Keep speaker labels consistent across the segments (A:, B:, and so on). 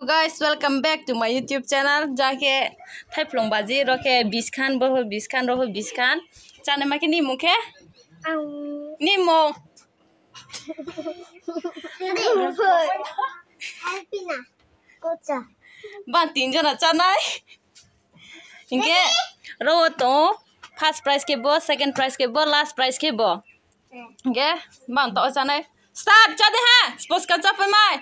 A: Guys, welcome back to my YouTube channel. Jake thai plong baji roke biskan boho biskan roho biskan. Chane ma ke ni muke? Ni mo. Ban tin jana chanai. Inge roho to first prize ke bo, second prize ke bo, last prize ke bo. Inge ban to chanai. Start chade ha. Suppose ka chapai mai.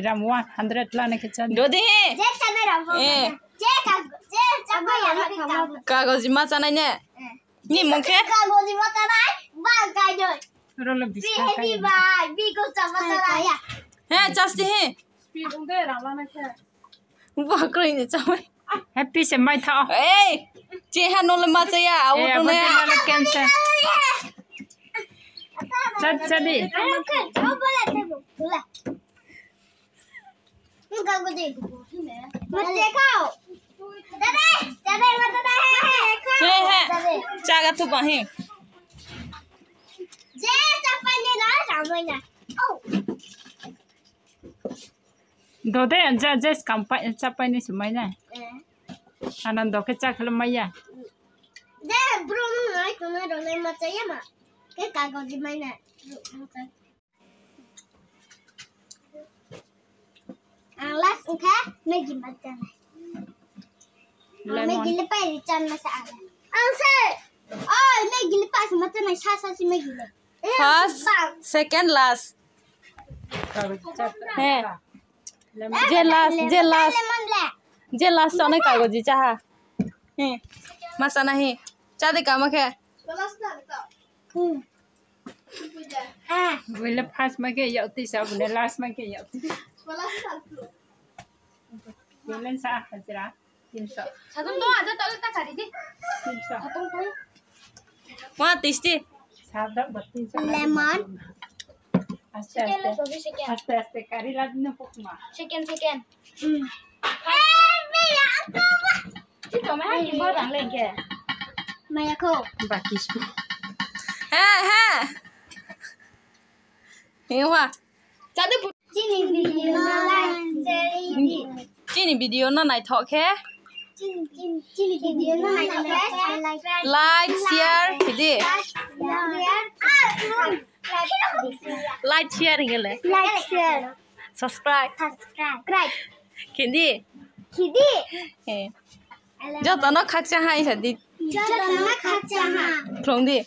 B: Ram 100 लाने के चल
A: दो दे कागज मा चानाय ने नि मुखे
C: कागज मा चानाय बा गाय दो
B: रोल बिस्का
C: बी बाय बी को चामा चानाय
A: हे चास्ती हे
B: स्पीड उंदे राम लाने के
A: बकरै ने चामै
B: हैप्पी से माइ था
A: ए जे हा नोले मा चया आउ तो ने
B: कैंसर चल
C: कागज दे मत देखाओ दादा
A: हे चागा तू बहे
C: जे चपने ना रामैना ओ
B: दो दे जस्ट कंपाई चपाई सुमाई ना आनंद के चाखल मैया
C: दे ब्रोनो नाइ कोना रोले मचया मा के कागज मैना Alas engka Maggi macam Maggi lepas di can masalah. Answer. Oh, Maggi lepas macam mana sah si Maggi le.
A: First, second, last. Hey J last चाने कागज चाहा हे मासा नहीं चादे काम के
B: बोले फर्स्ट में के याती सब ने लास्ट में के याती बोले सा Hazra 300
C: Satu tu aja tak letak cari di.
B: 300
C: Satu tu.
A: वहाँ तीसरी
B: सादा 32
C: Lemon.
B: आस्ते आस्ते आस्ते आस्ते करी लादने पुकमा
C: Sekian. Maya aku. Itu mah ni barang lagi. Maya aku.
B: बाकी सब
A: हे वहाँ चादे
C: Cini video like share
A: चीनी वीडियो ना नाइ थॉक है
C: Cini video like
A: like share किदे लाइक शेयर गेले
C: like share
A: सब्सक्राइब
C: subscribe
A: किदे
C: Kidi
A: हे जो तनो खाचा हाई सदी
C: Jangan kaca ha
A: फ्रोंग दी